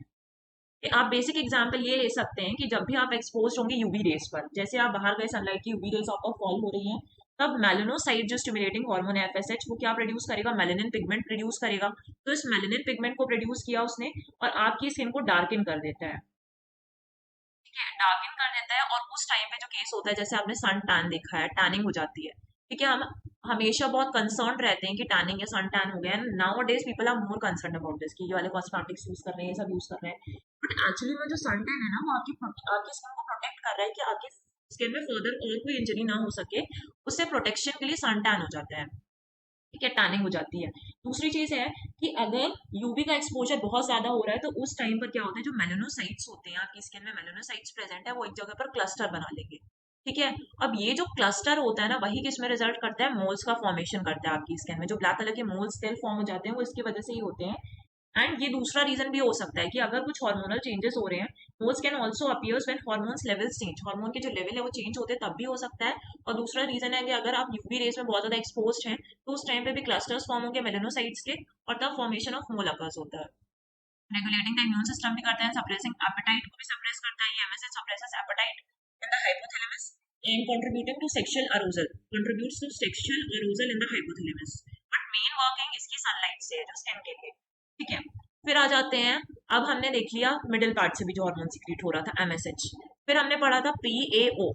कि आप बेसिक एग्जांपल ये ले सकते हैं कि जब भी आप एक्सपोज होंगे यूवी रेस पर, जैसे आप बाहर गए, सनलाइट की यूवी रेस आपको फॉल हो रही है, तब मेलानोसाइट जो स्टिमुलेटिंग हार्मोन है एफएसएच, वो क्या प्रोड्यूस करेगा, मेलानिन पिगमेंट प्रोड्यूस करेगा। तो इस मेलानिन पिगमेंट को प्रोड्यूस किया उसने और आपकी स्किन को डार्कन कर देता है, ठीक है, डार्कन कर देता है। और उस टाइम पे जो केस होता है, जैसे आपने सन टैन देखा है, टैनिंग हो जाती है, ठीक है। हम हमेशा बहुत कंसर्न रहते हैं कि टैनिंग या सन टैन हो गया है। Nowadays people are more concern about this कि ये वाले कॉस्मेटिक्स यूज कर रहे हैं, ये सब यूज कर रहे हैं। बट एक्चुअली में जो सन टैन है ना, वो आपकी स्किन को प्रोटेक्ट कर रहा है कि आपकी स्किन में फर्दर और कोई इंजरी ना हो सके, उससे प्रोटेक्शन के लिए सन टैन हो जाता है, ठीक है, टैनिंग हो जाती है। दूसरी चीज है कि अगर यूवी का एक्सपोजर बहुत ज्यादा हो रहा है, तो उस टाइम पर क्या होता है, जो मेलानोसाइट्स होते हैं आपकी स्किन में, मेलानोसाइट्स प्रेजेंट है, वो एक जगह पर क्लस्टर बना लेंगे, ठीक है। अब ये जो क्लस्टर होता है ना, वही किसमें रिजल्ट करता है, मोल्स का फॉर्मेशन करता है आपकी स्किन में। जो ब्लैक कलर के मोल्स सेल फॉर्म हो जाते हैं, वो इसकी वजह से ही होते हैं। एंड ये दूसरा रीजन भी हो सकता है कि अगर कुछ हार्मोनल चेंजेस हो रहे हैं, moles can also appears when hormones levels change, hormone के जो लेवल है वो चेंज होते हैं, तब भी हो सकता है। और दूसरा रीजन है कि अगर आप यूवी रेस में बहुत ज्यादा एक्सपोज हैं, तो उस टाइम पे भी क्लस्टर्स फॉर्म होंगे मेलानोसाइट्स के, और तब फॉर्मेशन ऑफ मोल अकर्स होता है। रेगुलेटिंग द इम्यून सिस्टम भी करता है, सप्रेसिंग एपेटाइट को भी सप्रेस करता है, MSH suppresses appetite in the hypothalamus and contributing to sexual arousal, contributes to sexual arousal in the hypothalamus. But main working इसकी सनलाइट से है, जो स्किन के लिए, ठीक है। फिर आ जाते हैं, अब हमने देख लिया मिडिल पार्ट से भी जो हार्मोन सीक्रेट हो रहा था, एमएसएच। फिर हमने पढ़ा था पीएओ।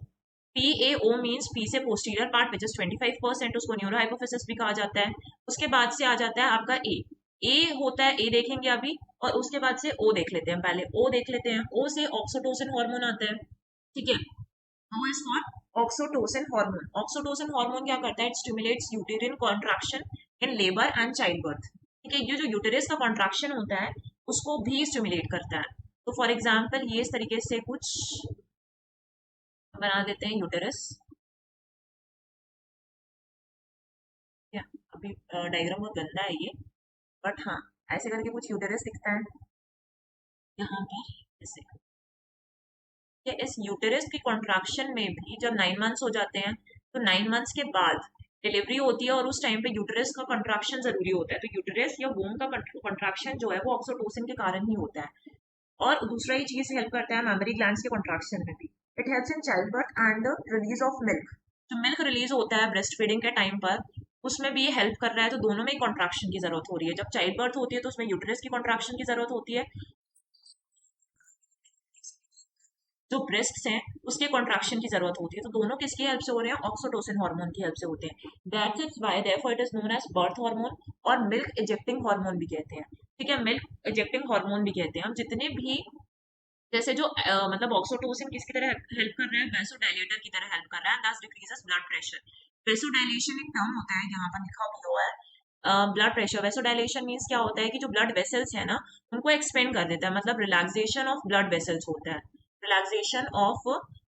पीएओ मींस पी से पोस्टीरियर पार्ट विच इज 25%, उसको न्यूरो हाइपोफिसिस भी कहा जाता है। उसके बाद से आ जाता है आपका ए। ए होता है, ए देखेंगे अभी, और उसके बाद से ओ देख लेते हैं। पहले ओ देख लेते हैं। ओ से ऑक्सीटोसिन हार्मोन आता है, ठीक है। O is for oxytocin hormone. Oxytocin hormone क्या करता है, it stimulates uterine contraction in labour and childbirth, ठीक है। ये जो यूटेरस का कॉन्ट्रैक्शन होता है, उसको भी स्टिमुलेट करता है। तो फॉर एग्जाम्पल ये इस तरीके से कुछ बना देते हैं यूटेरस, अभी डायग्राम बहुत गंदा है ये, बट हाँ, ऐसे करके कुछ यूटेरस दिखता है यहाँ पर, ऐसे। कि इस यूटेरस की कॉन्ट्रैक्शन में भी जब 9 मंथ्स हो जाते हैं, तो 9 मंथ्स के बाद डिलीवरी होती है, और उस टाइम पे यूटेरस का कॉन्ट्रैक्शन जरूरी होता है। तो यूटेरस या वोम का कॉन्ट्रैक्शन जो है वो ऑक्सीटोसिन के कारण ही होता है। और दूसरा ही चीज हेल्प करता है मेमोरी ग्लैंड्स के कॉन्ट्रैक्शन में भी। It helps in child birth and release of milk. जो मिल्क रिलीज होता है ब्रेस्ट फीडिंग के टाइम पर, उसमें भी ये हेल्प कर रहा है। तो दोनों में ही कॉन्ट्रैक्शन की जरूरत हो रही है। जब चाइल्ड बर्थ होती है तो उसमें यूटेरस की कॉन्ट्रैक्शन की जरूरत होती है, जो ब्रेस्ट्स हैं उसके कॉन्ट्रैक्शन की जरूरत होती है। तो दोनों किसकी हेल्प से हो रहे हैं, ऑक्सीटोसिन हार्मोन की हेल्प से होते हैं। That's its why therefore it is known as birth hormone, और मिल्क इजेक्टिंग हार्मोन भी कहते हैं, ठीक है। मिल्क इजेक्टिंग हार्मोन भी कहते हैं हम जितने भी, जैसे जो मतलब ऑक्सीटोसिन किसकी तरह हेल्प कर रहा है, वैसोडाइलेटर की तरह हेल्प कर रहा है, दस डिक्रीजेस ब्लड प्रेशर। वैसोडाइलेशन एक टर्म होता है, यहाँ पर लिखा भी हुआ है ब्लड प्रेशर। वैसोडाइलेशन मीन्स क्या होता है कि जो ब्लड वेसल्स है ना, उनको एक्सपेंड कर देता है, मतलब रिलैक्सेशन ऑफ ब्लड वेसल्स होता है, रिलैक्सेशन ऑफ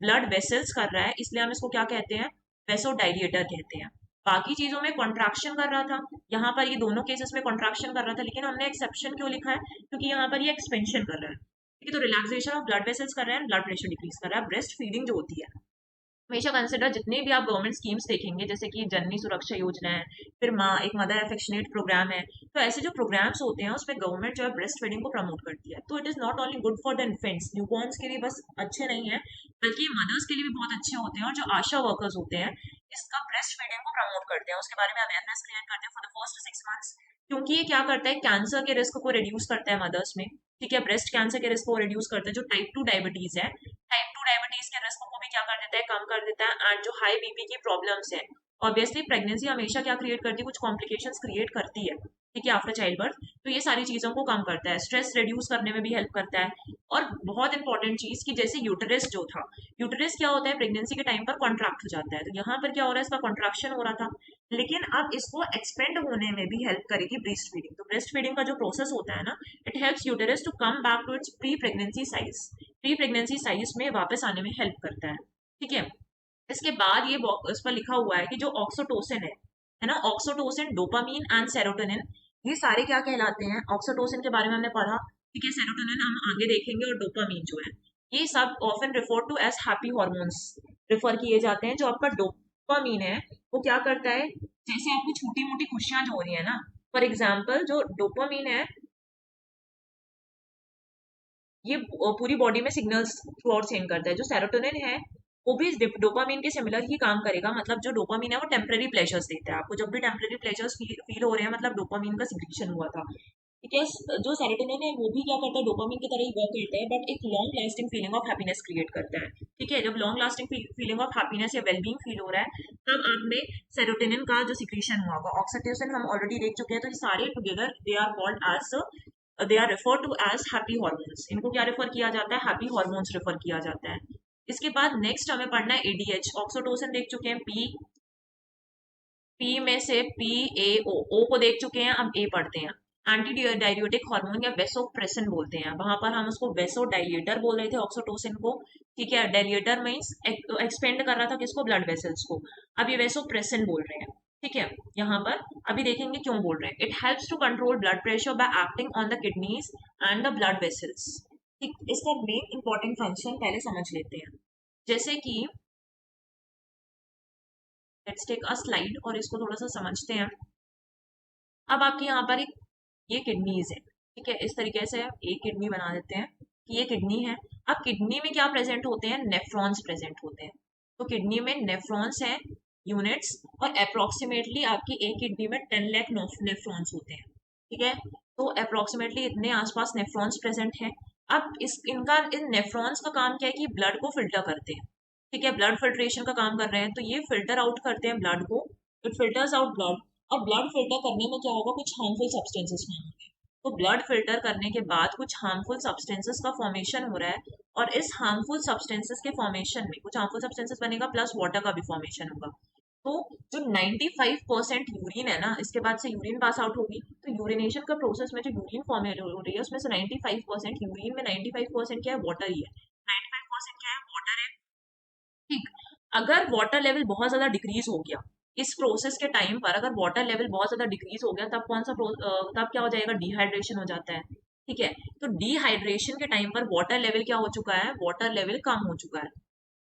ब्लड वेसल्स कर रहा है, इसलिए हम इसको क्या कहते हैं, वैसोडाइलेटर कहते हैं। बाकी चीजों में कॉन्ट्रैक्शन कर रहा था, यहाँ पर ये दोनों केसेस में कॉन्ट्रैक्शन कर रहा था, लेकिन हमने एक्सेप्शन क्यों लिखा है, क्योंकि यहाँ पर ये एक्सपेंशन कर रहा है, ठीक है। तो रिलैक्सेशन ऑफ ब्लड वेसल्स कर रहा है, ब्लड प्रेशर डिक्रीज कर रहा है। ब्रेस्ट फीडिंग जो होती है, हमेशा कंसिडर, जितने भी आप गवर्नमेंट स्कीम्स देखेंगे, जैसे कि जननी सुरक्षा योजना है, फिर माँ एक मदर एफेक्शनेट प्रोग्राम है, तो ऐसे जो प्रोग्राम्स होते हैं उसमें गवर्नमेंट जो है ब्रेस्ट फीडिंग को प्रमोट करती है। तो it is not only good for the infants, newborn's के लिए बस अच्छे नहीं है, बल्कि मदर्स के लिए भी बहुत अच्छे होते हैं। और जो आशा वर्कर्स होते हैं, इसका ब्रेस्ट फीडिंग को प्रमोट करते हैं, उसके बारे में अवेयरनेस क्रिएट करते हैं फॉर द फर्स्ट 6 मंथ्स। क्योंकि ये क्या करता है, कैंसर के रिस्क को रिड्यूस करता है मदर्स में, ठीक है। ब्रेस्ट कैंसर के रिस्क को रिड्यूस करता है। जो टाइप 2 डायबिटीज है, टाइप 2 डायबिटीज के रिस्क को भी क्या कर देता है, कम कर देता है। एंड जो हाई बीपी की प्रॉब्लम्स है, ऑब्वियसली प्रेगनेंसी हमेशा क्या क्रिएट करती है, कुछ कॉम्प्लिकेशंस क्रिएट करती है, ठीक है, आफ्टर चाइल्ड बर्थ। तो ये सारी चीजों को कम करता है, स्ट्रेस रिड्यूस करने में भी हेल्प करता है। और बहुत इंपॉर्टेंट चीज कि जैसे यूटेरस जो था, यूटेरस क्या होता है, प्रेगनेंसी के टाइम पर कॉन्ट्रैक्ट हो जाता है। तो यहाँ पर क्या हो रहा है, इसका कॉन्ट्रैक्शन हो रहा था, लेकिन अब इसको एक्सपेंड होने में भी हेल्प करेगी ब्रेस्ट फीडिंग। तो ब्रेस्ट फीडिंग का जो प्रोसेस होता है ना, it helps uterus to come back to its pre pregnancy size, pre pregnancy size में वापस आने में हेल्प करता है, ठीक है। इसके बाद ये इस पर लिखा हुआ है कि जो ऑक्सीटोसिन है ना, ऑक्सीटोसिन, डोपामीन एंड सेरोटोनिन, ये सारे क्या कहलाते हैं, ऑक्सीटोसिन के बारे में हमने पढ़ा ठीक है, सेरोटोनिन हम आगे देखेंगे, और डोपामीन जो है, ये सब often refer to as happy hormones refer किए जाते हैं। जो आपका डोपामीन है वो क्या करता है, जैसे आपको छोटी मोटी खुशियां जो हो रही है ना, फॉर एग्जाम्पल जो डोपामीन है ये पूरी बॉडी में सिग्नल्स थ्रू आउट सेंड करता है। जो सेरोटोनिन है वो भी डोपामीन के सिमिलर ही काम करेगा। मतलब जो डोपामीन है वो टेम्पररी प्लेजर्स देता है आपको। जब भी टेम्पररी प्लेजर्स फील हो रहे हैं, मतलब डोपामीन का सिक्रीशन हुआ था। ठीक है, जो सेरोटोनिन है वो भी क्या करता है, डोपामिन की तरह ही वर्क करता है, बट एक long lasting feeling of happiness create करता है। ठीक है, जब long lasting feeling of happiness या वेलबींग फील हो रहा है, तब आप में सेरोटोनिन का जो सिक्रीशन हुआ होगा। ऑक्सीटोसिन हम ऑलरेडी देख चुके हैं, तो ये सारे together they are called as, they are refer to as happy hormones. इनको क्या रेफर किया जाता है, हैप्पी हॉर्मोन्स रेफर किया जाता है। इसके बाद नेक्स्ट हमें पढ़ना है एडीएच। ऑक्सीटोसिन देख चुके हैं, पी में से पी ए ओ को देख चुके हैं, अब ए पढ़ते हैं। एंटी डायरियोटिक हार्मोन या वेसोप्रेसिन बोलते हैं, वहां पर हम उसको वेसोडाइलेटर बोल रहे थे ऑक्सीटोसिन को। ठीक है, डायलिएटर मीन्स एक्सपेंड कर रहा था किसको, ब्लड वेसल्स को। अब ये वेसोप्रेसिन बोल रहे हैं। ठीक है, यहाँ पर अभी देखेंगे क्यों बोल रहे हैं। It helps to control blood pressure by acting on the kidneys and the blood vessels. ठीक, इसका मेन इंपॉर्टेंट फंक्शन पहले समझ लेते हैं। जैसे कि लेट्स टेक अ स्लाइड और इसको थोड़ा सा समझते हैं। अब आपके यहाँ पर एक ये किडनीज है। ठीक है, इस तरीके से एक किडनी बना देते हैं कि ये किडनी है। अब किडनी में क्या प्रेजेंट होते हैं, नेफ्रॉन्स प्रेजेंट होते हैं। तो किडनी में नेफ्रॉन्स हैं, यूनिट्स, और अप्रोक्सीमेटली आपकी एक किडनी में 10 लाख नेफ्रॉन्स होते हैं। ठीक है, तो अप्रोक्सीमेटली इतने आसपास नेफ्रॉन्स प्रेजेंट हैं। अब इनका इन नेफ्रॉन्स का काम क्या है कि ब्लड को फिल्टर करते हैं। ठीक है, ब्लड फिल्ट्रेशन का काम कर रहे हैं, तो ये फिल्टर आउट करते हैं ब्लड को। It filters out blood. और ब्लड फिल्टर करने में क्या होगा, कुछ हार्मफुल सब्सटेंसेस फॉर्म होंगे। तो ब्लड फिल्टर करने के बाद कुछ हार्मफुल सब्सटेंसेस का फॉर्मेशन हो रहा है, और इस हार्मफुल सब्सटेंसेस के फॉर्मेशन में कुछ हार्मफुल सब्सटेंसेस बनेगा, प्लस वाटर का भी फॉर्मेशन होगा। तो जो 95% यूरिन है ना, इसके बाद से यूरिन पास आउट होगी, तो यूरिनेशन का प्रोसेस में जो यूरिन फॉर्म हो रही है उसमें से 95% यूरिन में 95% क्या है, वाटर ही है। 95% क्या है, वाटर है। ठीक, अगर वाटर लेवल बहुत ज्यादा डिक्रीज हो गया इस प्रोसेस के टाइम पर, अगर वाटर लेवल बहुत ज्यादा डिक्रीज हो गया, तब तब क्या हो जाएगा, डिहाइड्रेशन हो जाता है। ठीक है, तो डिहाइड्रेशन के टाइम पर वाटर लेवल क्या हो चुका है, वाटर लेवल कम हो चुका है।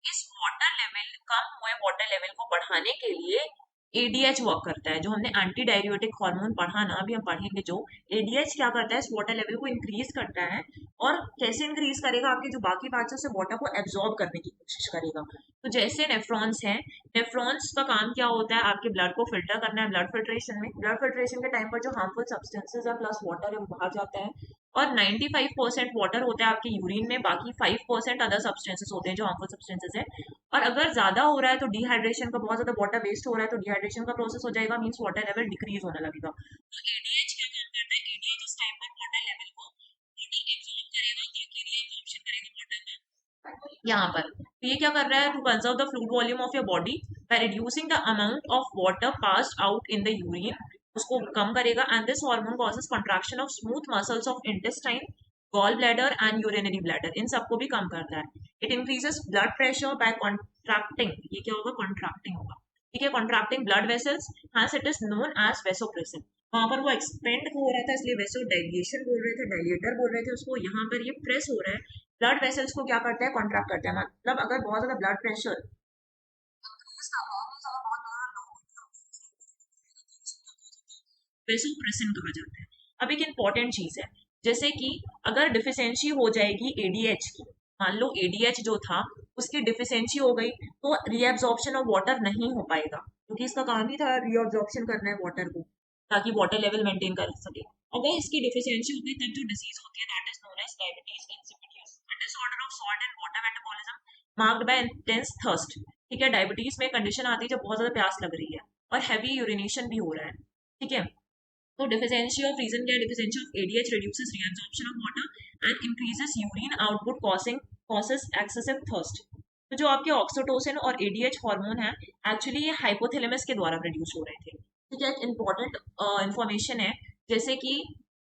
इस वाटर लेवल कम हुए वाटर लेवल को बढ़ाने के लिए एडीएच वर्क करता है। जो हमने एंटी डायरियोटिक हार्मोन पढ़ा ना, अभी हम पढ़ेंगे। जो एडीएच क्या करता है, इस वाटर लेवल को इंक्रीज करता है। और कैसे इंक्रीज करेगा, आपके जो बाकी पार्ट्स है वाटर को एब्जॉर्ब करने की कोशिश करेगा। तो जैसे नेफ्रॉन्स हैं, नेफ्रॉन्स का काम क्या होता है, आपके ब्लड को फिल्टर करना है। ब्लड फिल्ट्रेशन में, ब्लड फिल्ट्रेशन के टाइम पर जो हार्मफुल सब्सटेंसेस है प्लस वाटर है वो बाहर जाता है। और 95% वाटर होता है आपके यूरिन में, बाकी 5% अदर सब्सटेंसेस होते हैं जो हार्मफुल सब्सटेंसेस है। और अगर ज्यादा हो रहा है तो डिहाइड्रेशन का, बहुत ज्यादा वाटर वेस्ट हो रहा है तो डिहाइड्रेशन का प्रोसेस हो जाएगा, मींस वाटर लेवल डिक्रीज होने लगेगा। तो एडीएच क्या काम करता है, एडीएच इस टाइम पर वाटर लेवल को वाटर एब्जॉर्ब करेगा, ताकि रीअब्जॉर्प्शन करेगा वाटर का यहाँ पर। तो ये क्या कर रहा है, to conserve the fluid volume of your body by reducing the amount of water passed out in the urine, उसको कम करेगा। And this hormone causes contraction of smooth muscles of intestine, gall bladder and urinary bladder, इन सबको भी कम करता है। It increases blood pressure by contracting, ये क्या होगा, कॉन्ट्रैक्टिंग होगा। ठीक है, contracting blood vessels, hence it is known as vasopressin. वहां पर वो एक्सपेंड हो रहा था इसलिए वेसो डायलेशन बोल रहे थे, डायलेटर बोल रहे थे उसको। यहाँ पर ये प्रेस हो रहा है, ब्लड वेसल्स को क्या करता है, कॉन्ट्रैक्ट करता है। मतलब अगर बहुत ज्यादा ब्लड प्रेशर वेसोप्रेसिन कहा जाता है। अब एक इम्पॉर्टेंट चीज है, जैसे कि अगर डिफिशियंसी हो जाएगी एडीएच की, मान लो एडीएच जो था उसकी डिफिशियंसी हो गई, तो रीअब्जॉर्प्शन ऑफ वाटर नहीं हो पाएगा, क्योंकि इसका काम ही था रीअब्जॉर्प्शन करना है वाटर को, ताकि वाटर लेवल मेंटेन कर सके। अगर इसकी डिफिशियंसी हो गई तब जो डिजीज होती है that is known as diabetes insipidus, a disorder of salt and water metabolism marked by intense thirst. ठीक है, डायबिटीज में कंडीशन आती है जब बहुत ज्यादा प्यास लग रही है और हैवी यूरिनेशन भी हो रहा है। ठीक है, तो deficiency of reason क्या है, deficiency of ADH reduces reabsorption of water and increases urine output causes excessive thirst। तो जो आपके ऑक्सीटोसिन और एडीएच हार्मोन है, एक्चुअली ये हाइपोथैलेमस के द्वारा प्रोड्यूस हो रहे थे। ठीक है, एक इंपॉर्टेंट इंफॉर्मेशन है, जैसे कि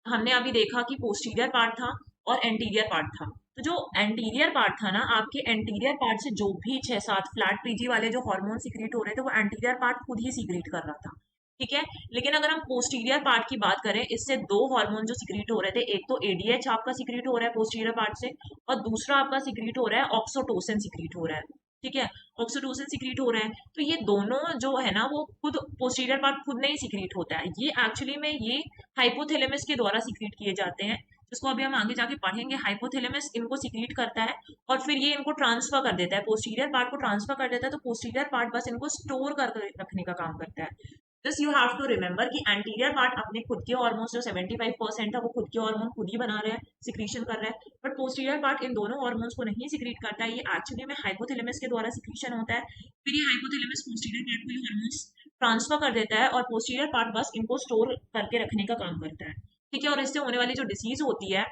हमने अभी देखा कि पोस्टीरियर पार्ट था और एंटीरियर पार्ट था। तो जो एंटीरियर पार्ट था ना, आपके एंटीरियर पार्ट से जो भी 6-7 फ्लैट पीजी वाले जो हार्मोन सीक्रेट हो रहे थे, वो एंटीरियर पार्ट खुद ही सीक्रेट कर रहा था। ठीक है। लेकिन अगर हम पोस्टीरियर पार्ट की बात करें, इससे दो हार्मोन जो सिक्रीट हो रहे थे, एक तो एडीएच आपका सिक्रीट हो रहा है पोस्टीरियर पार्ट से, और दूसरा आपका सिक्रीट हो रहा है ऑक्सीटोसिन सिक्रीट हो रहा है। ठीक है, ऑक्सीटोसिन सिक्रीट हो रहा है। तो ये दोनों जो है ना, वो खुद पोस्टीरियर पार्ट खुद नहीं सिक्रीट होता है, ये एक्चुअली में ये हाइपोथैलेमस के द्वारा सिक्रीट किए जाते हैं, जिसको अभी हम आगे जाके पढ़ेंगे। हाइपोथैलेमस इनको सिक्रीट करता है और फिर ये इनको ट्रांसफर कर देता है, पोस्टीरियर पार्ट को ट्रांसफर कर देता है। तो पोस्टीरियर पार्ट बस इनको स्टोर कर रखने का काम करता है। This you have to remember कि एंटीरियर पार्ट अपने खुद के हार्मोन्स जो 75% था वो खुद के हार्मोन खुद ही बना रहा है, सिक्रीशन कर रहा है, बट पोस्टीरियर पार्ट इन दोनों हार्मोन्स को नहीं सिक्रीट करता है। ये एक्चुअली में हाइपोथैलेमस के द्वारा सिक्रीशन होता है। फिर ये हाइपोथैलेमस पोस्टीरियर पार्ट को ये हार्मोन्स ट्रांसफर कर देता है और पोस्टीरियर पार्ट बस इनको स्टोर करके रखने का काम करता है। ठीक है, और इससे होने वाली जो डिसीज होती है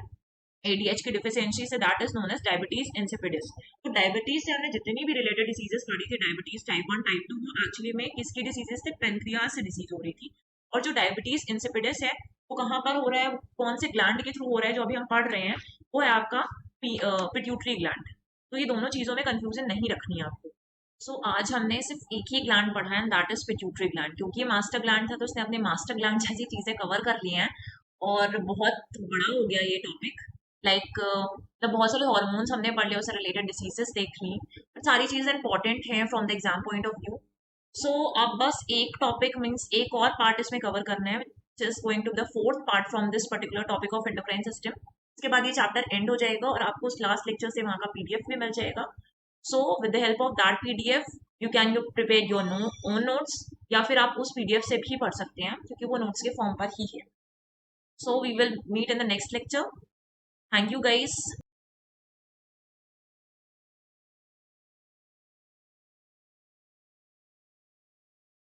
एडीएच की डिफिशियंसी से, that is known as diabetes insipidus. तो डायबिटीज से हमने जितनी भी रिलेटेड डिसीजेस पढ़ी थी, डायबिटीज टाइप 1 टाइप 2, वो एक्चुअली में किसकी डिसीजेस थे, पेनक्रियाज से डिसीज हो रही थी। और जो डायबिटीज इंसिपिडिस है वो कहाँ पर हो रहा है, कौन से ग्लैंड के थ्रू हो रहा है, जो अभी हम पढ़ रहे हैं वो है आपका पिट्यूटरी ग्लैंड। तो ये दोनों चीजों में कंफ्यूजन नहीं रखनी है आपको। सो आज हमने सिर्फ एक ही ग्लैंड पढ़ा है, दैट इज पिट्यूटरी ग्लैंड। क्योंकि ये मास्टर ग्लैंड था तो उसने अपने मास्टर ग्लैंड जैसी चीजें कवर कर ली हैं, और बहुत बड़ा हो गया ये टॉपिक। लाइक मतलब बहुत सारे हॉर्मोन्स हमने पढ़ लिए, उससे रिलेटेड डिसीजेस देख ली, बट सारी चीजें इंपॉर्टेंट हैं from the exam point of view. So अब बस एक टॉपिक मीन्स एक और पार्ट इसमें कवर करना है, which is going to the fourth part from this particular topic of endocrine system. इसके बाद ये चैप्टर एंड हो जाएगा और आपको उस लास्ट लेक्चर से वहाँ का पीडीएफ भी मिल जाएगा। So with the help of that PDF you can you prepare your own notes, या फिर आप उस पीडीएफ से भी पढ़ सकते हैं क्योंकि वो नोट्स के फॉर्म पर ही है। So we will meet in the next lecture. Thank you guys.